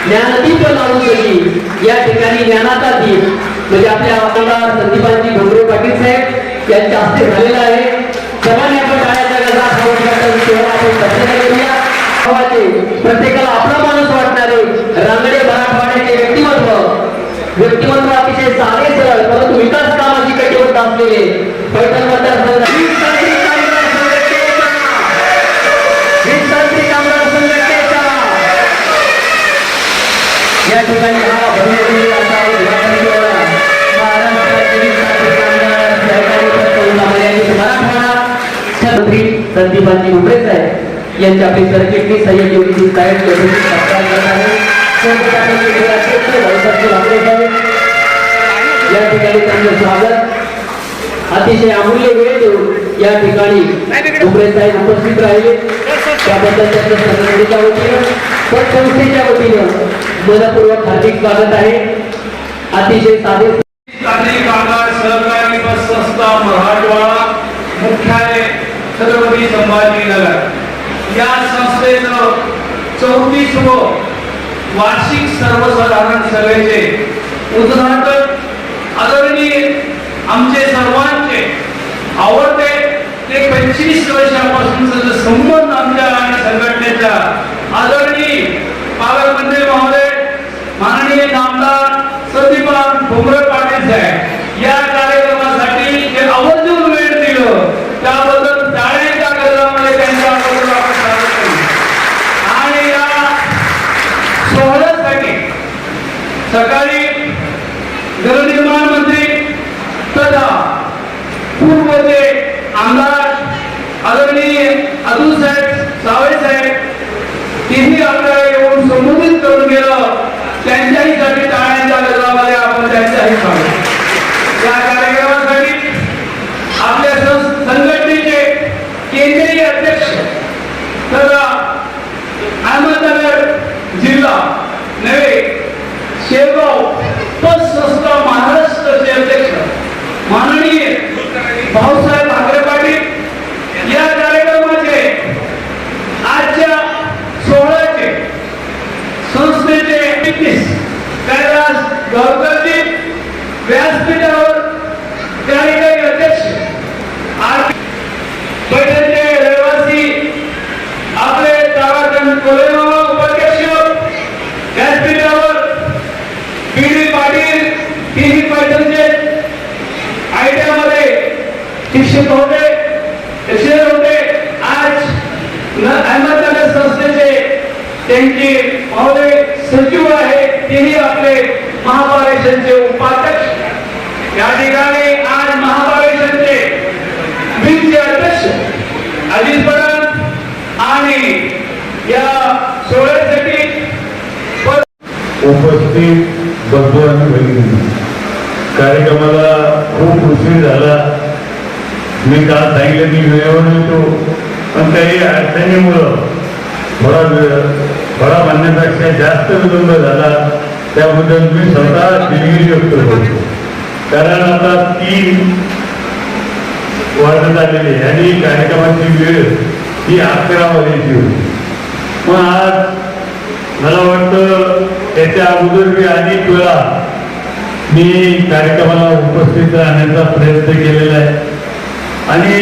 ज्ञानदीप लावून या ठिकाणी ज्ञानाचा दीप म्हणजे आपल्या आमदार संदीपांजी डोंगरे पाटील साहेब यांच्या हस्ते झालेला आहे. सर्वांनी आपण टाळ्याच्या गजरात प्रत्येकाला आपला माणूस वाटणारे रांगडे मराठवाड्याचे व्यक्तिमत्व अतिशय साधे सरळ परंतु विकास कामाची कटिबद्ध असलेले पैठण मतदारसंघ या ठिकाणी हा भव्य असा मराठवाडा संदीपांजी डोंगरे साहेब यांच्या आपली सरचिटणीस सहयोगी साहेब या ठिकाणी त्यांचं स्वागत अतिशय अमूल्य वेळ देऊन या ठिकाणी डोंगरे साहेब उपस्थित राहिले त्याबद्दल त्यांच्या संघटनेच्या वतीनं संस्थेच्या वतीनं मनपूर्वक हार्दिक स्वागत आहे. अतिशय साधे कामगार सहकारी बस संस्था मराठवाडा मुख्यालय छत्रपती संभाजीनगर या संस्थेचं 34व वार्षिक सर्वसाधारण सभेचे उद्घाटन आदरणीय आमचे सर्वांचे आवडते ते 25 वर्षापासूनचा संबंध आमच्या आणि संघटनेचा आदरणीय पालकमंत्री महोदय माननीय आमदार संदीपान डोंगरे पाटील साहेब या कार्यक्रमासाठी जे आवर्जून वेळ दिलं त्याबद्दल टाळ्यांच्या गजरामध्ये त्यांच्या आपण स्वागत करू. आणि या सोहळ्यासाठी सकाळी गृहनिर्माण मंत्री तथा पूर्वचे आमदार आदरणीय अतुल साहेब सावळे साहेब तिन्ही आपल्याला येऊन संबोधित करून गेलं त्यांच्याही साठी टाळ्यांच्या गजरामध्ये आपण त्यांच्याही स्वागत. या कार्यक्रमासाठी आपल्या संघटनेचे केंद्रीय अध्यक्ष तथा अहमदनगर जिल्हा नवे शेगाव पत संस्था महाराष्ट्राचे अध्यक्ष माननीय भाऊसाहेब ठाकरे पाटील या कार्यक्रमाचे आजच्या सोहळ्याचे संस्थेचे कैलास गावकरजी व्यासपीठावर कार्यकारी अध्यक्ष पैठणचे रहिवासी आपले ताराचंद कोलेमामा उपाध्यक्ष व्यासपीठावर पीडी पाटील तिन्ही पैठणचे आयटीआयमध्ये शिक्षक होते आज अहमदनगर संस्थेचे त्यांचे महोदय सचिव आहे तेही आपले महापारेषणचे उपाध्यक्ष या ठिकाणी आज महापारेषणचे बिनचे अध्यक्ष अजित पवार आणि या सोहळ्यासाठी उपस्थित बंधू आणि भगिनी कार्यक्रमाला खूप उशीर झाला. मी काल सांगितलं मी वेळेवर येतो पण काही अडचणीमुळं थोडा म्हणण्यापेक्षा जास्त विलंब झाला त्याबद्दल मी स्वतः दिलगिरी व्यक्त करतो. कारण आता 3 वाजत आलेली आणि कार्यक्रमाची वेळ ही 11 वाजण्याची होती. मग आज मला वाटतं त्याच्या अगोदर मी अनेक वेळा मी कार्यक्रमाला उपस्थित राहण्याचा प्रयत्न केलेला आहे आणि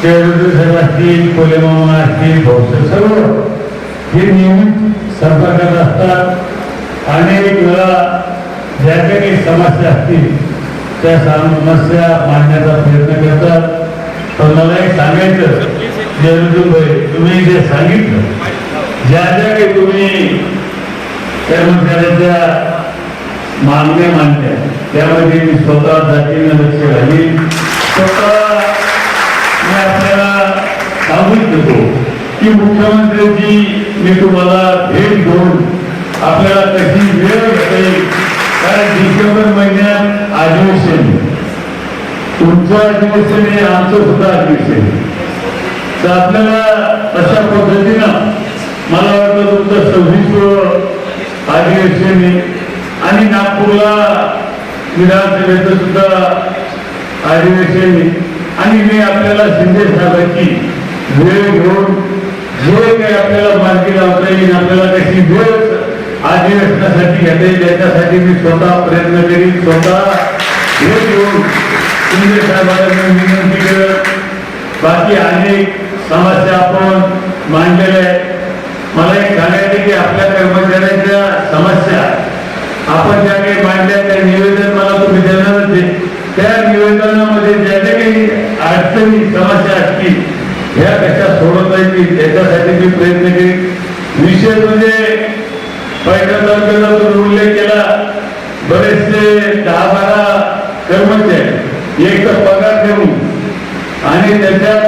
साहेब असतील कोलेमामा असतील भाऊसाहेब सर्व हे नियमित संपर्कात असतात. अनेक वेळा ज्या काही समस्या असतील त्या समस्या मांडण्याचा प्रयत्न करतात. पण मला एक सांगायचं जयरुद्भाई तुम्ही जे सांगितलं ज्या काही तुम्ही कर्मचाऱ्यांच्या मागण्या मांडल्या त्यामध्ये मी स्वतः जातीनं लक्ष घालीन. स्वतः मी आपल्याला सांगून देतो की मुख्यमंत्र्यांची मी तुम्हाला भेट घेऊन आपल्याला कशी वेळ भेटेल. कारण डिसेंबर महिन्यात अधिवेशन तुमचं अधिवेशन हे आमचं सुद्धा अधिवेशन तर आपल्याला तशा पद्धतीनं मला वाटतं तुमचं 26 अधिवेशन आहे आणि नागपूरला विधानसभेचं सुद्धा अधिवेशन आहे आणि मी आपल्याला शिंदे साहेबांची वेळ घेऊन जे काही आपल्याला मार्गी लावता येईल, आपल्याला कशी वेळ अधिवेशनासाठी घेता येईल त्याच्यासाठी मी स्वतः प्रयत्न करीन. स्वतः वेळ घेऊन शिंदे साहेबांना मी विनंती करत बाकी अनेक समस्या आपण मांडलेल्या आहेत. मला एक सांगायचं की आपल्या कर्मचाऱ्यांच्या समस्या आपण ज्या काही मांडल्या त्या निवेदन मला तुम्ही देणारच आहे. त्या निवेदनामध्ये ज्या ज्या काही अडचणी समस्या असतील ह्या कशा सोडवता येतील त्याच्यासाठी मी प्रयत्न करीन. विशेष म्हणजे पैठण तालुक्याचा तुम्ही उल्लेख केला, बरेचसे 10-12 कर्मचारी एक तर पगार देऊन आणि त्याच्यात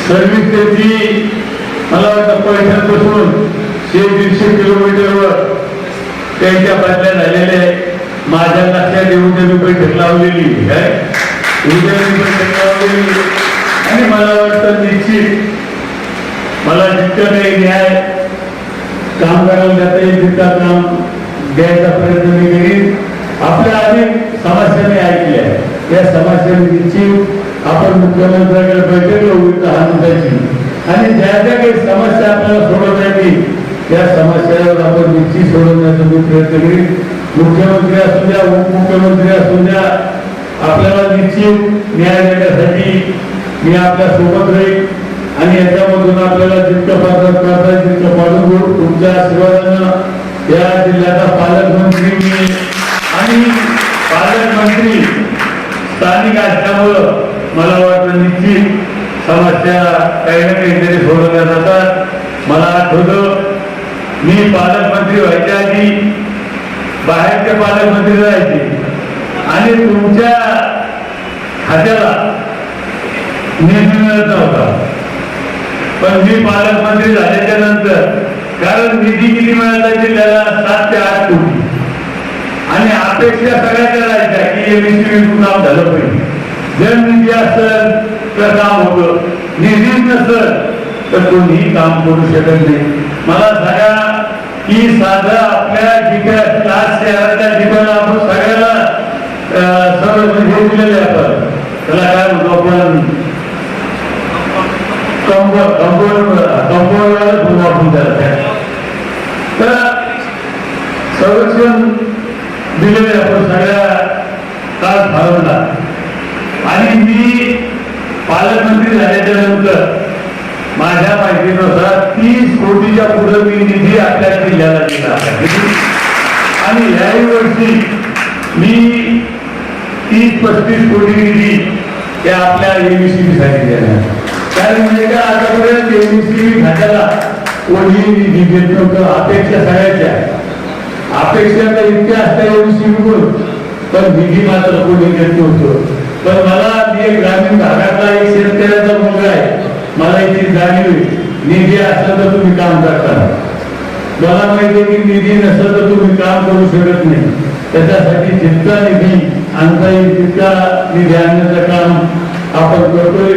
सर्व्हिस त्याची मला वाटतं पैठण पासून 100-150 किलोमीटरवर त्यांच्या बदल्या झालेल्या आहे. माझ्या लक्षात येऊन त्यांनी बैठक लावलेली काय उद्या बैठक लावलेली आणि मला वाटतं निश्चित मला जितकं काही न्याय काम करायला जाता येईल तितका काम द्यायचा प्रयत्न मी करीन. आपल्या अनेक समस्या मी ऐकल्या, या समस्या निश्चित आपण मुख्यमंत्र्यांकडे बैठक होईल हाताची आणि ज्या ज्या काही समस्या आपल्याला सोडवता येतील त्या समस्यावर आपण निश्चित सोडवण्याचा मी प्रयत्न करीन. मुख्यमंत्री असू द्या, उपमुख्यमंत्री असू द्या, आपल्याला निश्चित न्याय देण्यासाठी मी आपल्या सोबत राहील आणि याच्यामधून आपल्याला जितकं पात्र करता येईल तितकं पाडून घेऊ. तुमच्या आशीर्वादानं या जिल्ह्याचा पालकमंत्री मी आणि पालकमंत्री स्थानिक असल्यामुळं मला वाटतं निश्चित समस्या काही ना काहीतरी सोडवल्या जातात. मला आठवतं मी पालकमंत्री व्हायच्या आधी बाहेरचे पालकमंत्री राहायचे आणि तुमच्या खात्याला निधी मिळत नव्हता, पण मी पालकमंत्री झाल्याच्या नंतर कारण निधी किती मिळाला जिल्ह्याला 7 ते 8 कोटी आणि अपेक्षा सगळ्याच्या राहायच्या की MSCB काम झालं पाहिजे. जर निधी असेल तर काम होतं, निधी नसेल तर कोणीही काम करू शकत नाही. मला सांगा की साधं आपल्या जिल्ह्यात क्लास शहराच्या ठिकाणी आपण सगळ्याला सर्व हे दिलेले आपण त्याला काय म्हणतो आपण कंपाऊंड आपण तर संरक्षण दिलेले आपण सगळ्या तास भावना आणि मी पालकमंत्री झाल्याच्या नंतर माझ्या माहितीनुसार 30 कोटीच्या पुढे मी निधी आपल्या जिल्ह्याला दिला आणि याही वर्षी मी 30-35 कोटी निधी त्या आपल्या MSCB साठी देणार. कारण म्हणजे का आतापर्यंत MSCB खात्याला कोणी निधी देत नव्हतं. अपेक्षा सगळ्याच्या अपेक्षा तर इतक्या असतात MSCB कडून पण निधी मात्र कोणी देत नव्हतं. पण मला मी ग्रामीण भागातला एक शेतकऱ्याचा मुलगा आहे, मला याची जाणीव निधी असलं तर तुम्ही काम करता. मला माहिती आहे की निधी नसलं तर तुम्ही काम करू शकत नाही. त्याच्यासाठी जितका निधी आणता येईल तितका निधी आणण्याचं काम आपण करतोय.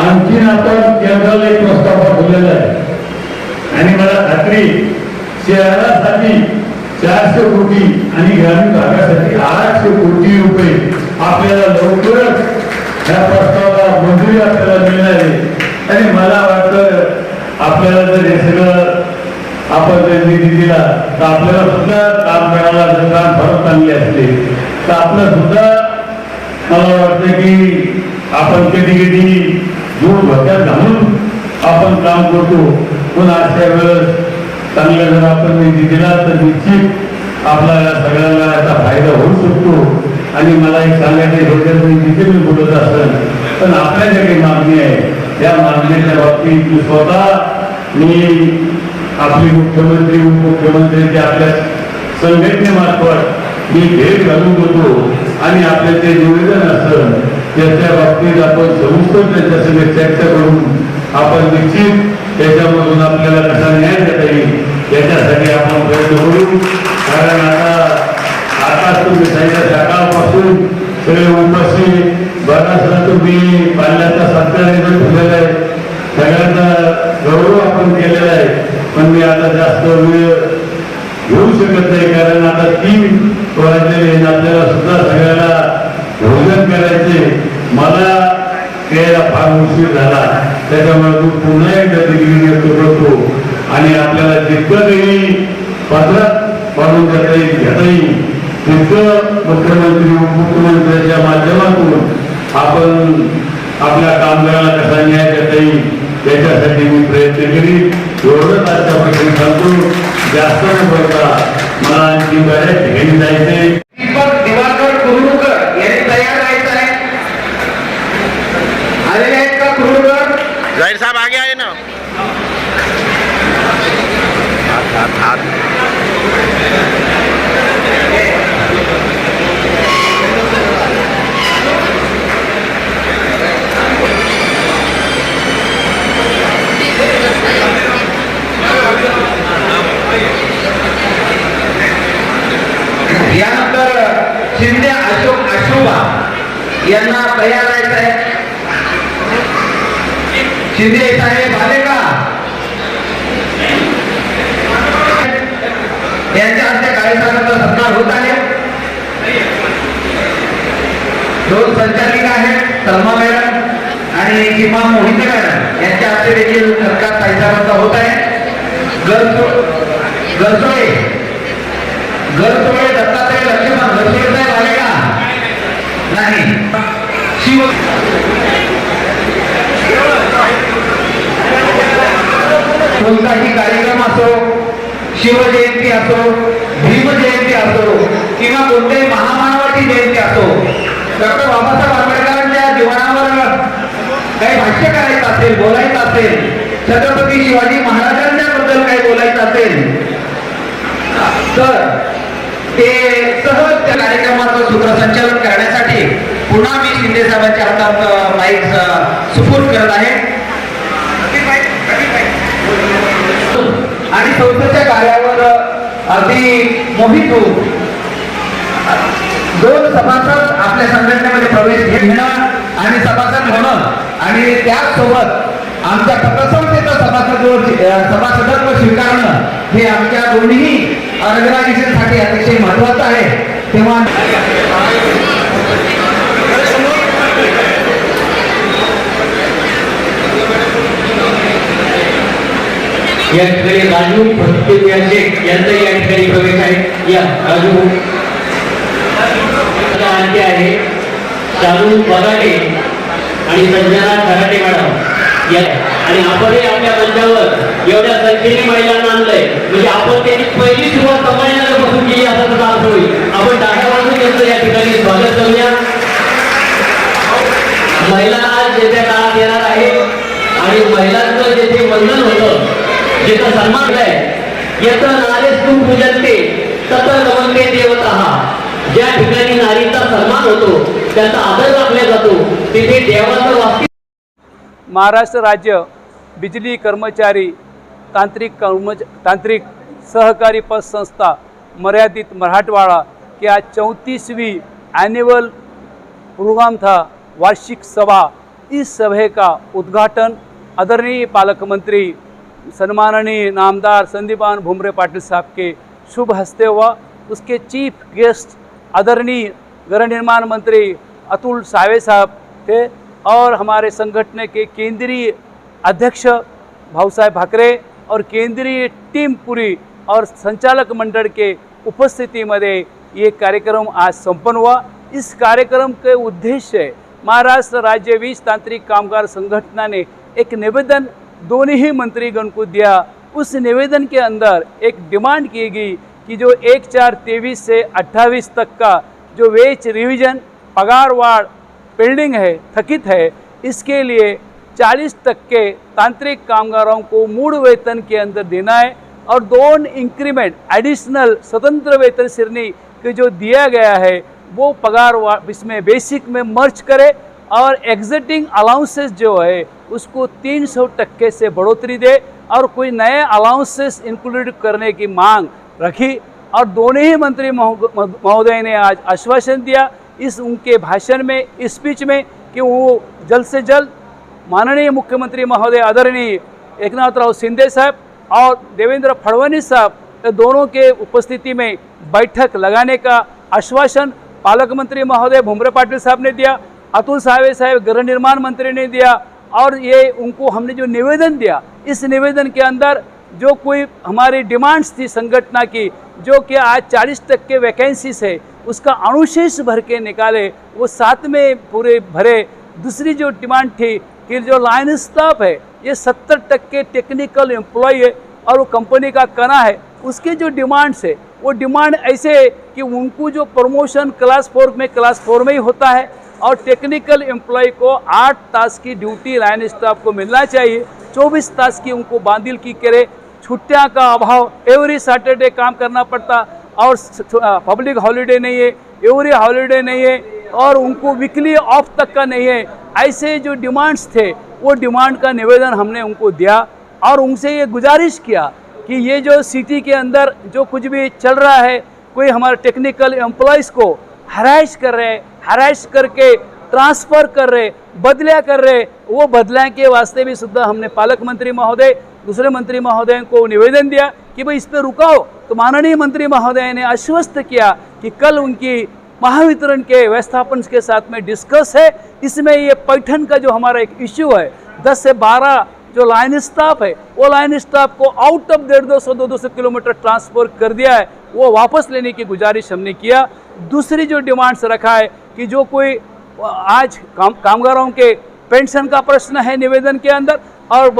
आणखीन आपण केंद्राला एक प्रस्ताव पाठवलेला आहे आणि मला खात्री शहरासाठी 400 कोटी आणि ग्रामीण भागासाठी 800 कोटी रुपये आपल्याला लवकरच ह्या प्रस्तावाला मंजुरी आपल्याला मिळणार आहे. आणि मला वाटतं आपल्याला जर हे सगळं आपण जर निधी दिला तर आपल्याला सुद्धा काम करायला जर काम फार चांगले असते तर आपलं सुद्धा मला वाटतं की आपण कधी कधी दूर भक्त्यात घालून आपण काम करतो. पण अशा वेळेस चांगला जर आपण निधी दिला तर निश्चित आपल्याला सगळ्यांना याचा फायदा होऊ शकतो. आणि मला एक सांगायचं हे जिथे मी बोलत असेल पण आपल्या ज्या काही मागणी आहे त्या मागणीच्या बाबतीत मी स्वतः आपली मुख्यमंत्री उपमुख्यमंत्र्यांच्या आपल्या संघटनेमार्फत मी भेट घालून देतो आणि आपल्या ते निवेदन असेल त्याच्या बाबतीत आपण सविस्तर त्याच्या सगळे चर्चा करून आपण निश्चित त्याच्यामधून आपल्याला कसा न्याय देता येईल याच्यासाठी आपण प्रयत्न करू. कारण आता तुम्ही सकाळपासून सगळे उपस्थित बराचसा तुम्ही पाल्याचा सत्कार ठेवलेला आहे, सगळ्यांचा गौरव आपण केलेला आहे. पण मी आता जास्त वेळ घेऊ शकत नाही, कारण आता 3 वाजलेले आहेत. आपल्याला सुद्धा सगळ्याला भोजन करायचे. मला यायला फार उशीर झाला, त्याच्यामुळे तू पुन्हा एकदा दिल्ली करतो आणि आपल्याला जितकं काही पत्रात पाडून घेता येईल तितकं मुख्यमंत्री उपमुख्यमंत्र्यांच्या माध्यमातून आपण आपल्या कामगाराला कसा न्याय देता येईल त्याच्यासाठी मी प्रयत्न करीन. एवढंच आजच्यापासून सांगतो. जास्त न बोलता मला आणखी बऱ्याच ठिकाणी जायचंय. दीपक दिवाकर कुरुडकर यांनी तयार राहायचं आहे. आलेले आहेत का कुरुडकर? जाहिर साहब आगे आए ना. यानंतर शिंदे अशोक आशोबा यांना तयार राहायचं आहे. शिंदे साहेब आले का? यांच्या आमच्या कार्यक्रमाचा सत्कार होत आहे. 2 संचालिका आहेत, सलमा मॅडम आणि किमा मोहिते मॅडम यांच्या हस्ते देखील सत्कार साहेबांचा होत आहे. गरसोळे दत्तात्रय लक्ष्मण गरसोळे साहेब आले का? नाही. कोणताही कार्यक्रम असो, शिवजयंती असो, भीमजयंती असो किंवा कोणत्याही महामानवाची जयंती असो, डॉक्टर बाबासाहेब आंबेडकरांच्या जीवनावर काही भाष्य करायचं असेल, बोलायचं असेल, छत्रपती शिवाजी महाराजांच्या बद्दल काही बोलायचं असेल तर ते सहज त्या कार्यक्रमाचं सूत्रसंचालन करण्यासाठी पुन्हा मी शिंदे साहेबांच्या हातात माईक सुपूर्द करत आहे. आणि संस्थेच्या कार्यावर अगदी मोहित होऊन 2 सभासद आपल्या संघटनेमध्ये प्रवेश घेणं आणि सभासद होणं आणि त्याचसोबत आमच्या पतसंस्थेचं सभासदत्व स्वीकारणं हे आमच्या दोन्ही ऑर्गनायझेशनसाठी अतिशय महत्वाचं आहे. तेव्हा या ठिकाणी राजू फतेह शेख यांचा या ठिकाणी प्रवेश आहे. या राजू आणखी आहे शालू बगाटे आणि संजना खराटे मॅडम या. आणि आपणही आपल्या मंचावर एवढ्या संख्येने महिलांना आणलंय म्हणजे आपण त्यांनी पहिली सुरुवात संभाजीनगरपासून केली असा त्याचा अर्थ होईल. आपण टाटा वाजून त्यांचं या ठिकाणी स्वागत करूया. महिलांना जेथे काळात येणार आहे आणि महिलांचं जेथे वंदन होतं, जिथं सन्मान आहे, याचं नारेस्तू पूजनते तत नमनते देवतः. ज्या ठिकाणी नारीचा सन्मान होतो, त्याचा आदर राखला जातो, तिथे देवाचं वास्तव. महाराष्ट्र राज्य बिजली कर्मचारी तांत्रिक सहकारी पतसंस्था मर्यादित मराठवाड़ा की आज 34वीं एनुअल प्रोग्राम था, वार्षिक सभा. इस सभा का उद्घाटन आदरणीय पालक मंत्री सम्माननीय नामदार संदीपान भुमरे पाटिल साहब के शुभ हस्ते हुआ. उसके चीफ गेस्ट आदरणीय गृह निर्माण मंत्री अतुल सावे साहब थे और हमारे संगठन के केंद्रीय अध्यक्ष भाऊसाहेब भाकरे और केंद्रीय टीम पूरी और संचालक मंडल के उपस्थिति में ये कार्यक्रम आज संपन्न हुआ. इस कार्यक्रम के उद्देश्य महाराष्ट्र राज्य वीज तांत्रिक कामगार संगठन ने एक निवेदन दोनों ही मंत्रीगण को दिया. उस निवेदन के अंदर एक डिमांड की गई कि जो 1/4/23 से 28 तक का जो वेज रिवीजन पगारवाड़ पेंडिंग है, थकित है, इसके लिए 40% तांत्रिक कामगारों को मूल वेतन के अंदर देना है और 2 इंक्रीमेंट एडिशनल स्वतंत्र वेतन श्रेणी के जो दिया गया है वो पगार इसमें बेसिक में मर्ज करे और एग्जिटिंग अलाउंसेस जो है उसको 300% से बढ़ोतरी दे और कोई नए अलाउंसेस इंक्लूड करने की मांग रखी. और दोनों ही मंत्री महोदय ने आज आश्वासन दिया इस उनके भाषण में, स्पीच में, कि वो जल्द से जल्द माननीय मुख्यमंत्री महोदय आदरणीय एकनाथराव शिंदे साहब और देवेंद्र फडणवीस साहब, दोनों के उपस्थिति में बैठक लगाने का आश्वासन पालक मंत्री महोदय भुमरे पाटिल साहब ने दिया, अतुल सावे साहब गृह निर्माण मंत्री ने दिया। और ये उनको हमने जो निवेदन दिया, इस निवेदन के अंदर जो कोई हमारी डिमांड्स थी संगठन की, जो कि आज 40% वैकेंसीज है, उसका अनुशेष भर के निकाले, वो 7 में पूरे भरे। दूसरी जो डिमांड थी कि जो लाइन स्टाफ है, ये 70% टेक्निकल एम्प्लॉय है और वो कंपनी का कना है, उसके जो डिमांड्स है वो डिमांड ऐसे है कि उनको जो प्रमोशन क्लास 4 में ही होता है और टेक्निकल एम्प्लॉय को 8 तास की ड्यूटी लाइन स्टाफ को मिलना चाहिए, 24 तास की उनको बांधिल की करे, छुट्टियां का अभाव, एवरी सैटरडे काम करना पड़ता और पब्लिक हॉलीडे नहीं है, एवरी हॉलीडे नहीं है और उनको वीकली ऑफ तक का नहीं है। ऐसे जो डिमांड्स थे वो डिमांड का निवेदन हमने उनको दिया और उनसे ये गुजारिश किया कि ये जो सिटी के अंदर जो कुछ भी चल रहा है, कोई हमारे टेक्निकल एम्प्लॉयज़ को हराइश कर रहे, हराइश करके ट्रांसफ़र कर रहे, बदलियाँ कर रहे, वो बदलियाँ के वास्ते भी सुद्धा हमने पालक मंत्री महोदय, दूसरे मंत्री महोदय को निवेदन दिया कि भाई इस पर रुकाओ। तो माननीय मंत्री महोदय ने आश्वस्त किया कि कल उनकी महावितरण के व्यवस्थापन के साथ में डिस्कस है। इसमें ये पैठन का जो हमारा एक इश्यू है, 10 से 12 जो लाइन स्टाफ है, वो लाइन स्टाफ को आउट ऑफ 150-200 किलोमीटर ट्रांसफर कर दिया है, वो वापस लेने की गुजारिश हमने किया। दूसरी जो डिमांड्स रखा है कि जो कोई आज कामगारों के पेंशन का प्रश्न है निवेदन के अंदर, और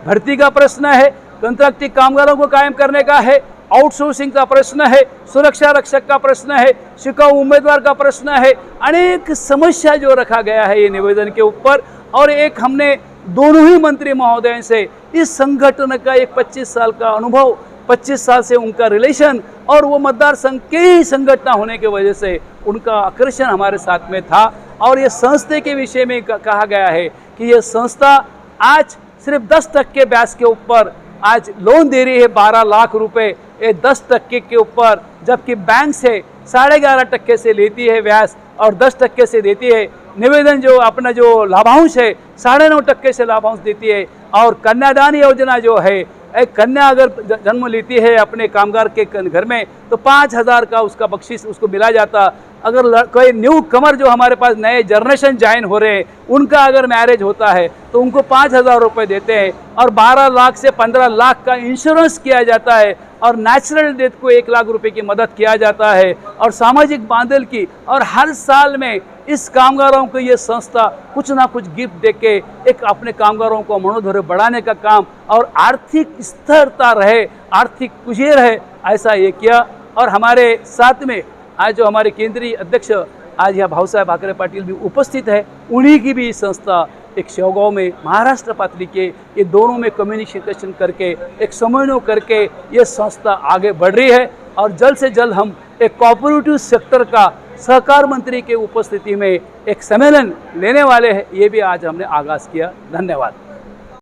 भर्ती का प्रश्न है, कंट्रैक्टी कामगारों को कायम करने का है, आउटसोर्सिंग का प्रश्न है, सुरक्षा रक्षक का प्रश्न है, शिकाऊ उम्मीदवार का प्रश्न है, अनेक समस्या जो रखा गया है ये निवेदन के ऊपर। और एक हमने दोनों ही मंत्री महोदय से इस संगठन का एक 25 साल का अनुभव, 25 साल से उनका रिलेशन और वो मतदार संघ के ही संगठन होने की वजह से उनका आकर्षण हमारे साथ में था। और ये संस्था के विषय में कहा गया है कि ये संस्था आज सिर्फ 10% ब्याज के ऊपर आज लोन दे रही है, 12 लाख रुपए, ये 10% के ऊपर, जबकि बैंक से 11.5% से लेती है ब्याज और 10% से देती है। निवेदन जो अपना जो लाभांश है 9.5% से लाभांश देती है। और कन्यादान योजना जो है, एक कन्या अगर जन्म लेती है अपने कामगार के घर में तो 5,000 का उसका बख्शीश उसको मिला जाता। अगर कोई न्यू कमर जो हमारे पास नए जनरेशन ज्वाइन हो रहे हैं, उनका अगर मैरिज होता है तो उनको 5,000 रुपये देते हैं और 12 लाख से 15 लाख का इंश्योरेंस किया जाता है और नेचुरल डेथ को 1 लाख रुपए की मदद किया जाता है और सामाजिक बांधल की। और हर साल में इस कामगारों को ये संस्था कुछ ना कुछ गिफ्ट देके एक अपने कामगारों को मनोधैर्य बढ़ाने का काम और आर्थिक स्थिरता रहे, आर्थिक कुशल रहे, ऐसा ये किया। और हमारे साथ में आज जो हमारे केंद्रीय अध्यक्ष आज यहाँ भाऊ साहब भाकरे पाटिल भी उपस्थित है, उन्हीं की भी संस्था एक शेवगांव में महाराष्ट्र पातली के ये दोनों में कम्युनिकेशन करके एक समन्वय करके ये संस्था आगे बढ़ रही है। और जल्द से जल्द हम एक कोऑपरेटिव सेक्टर का सहकार मंत्री के उपस्थिति में एक सम्मेलन लेने वाले हैं, ये भी आज हमने आगाज़ किया। धन्यवाद।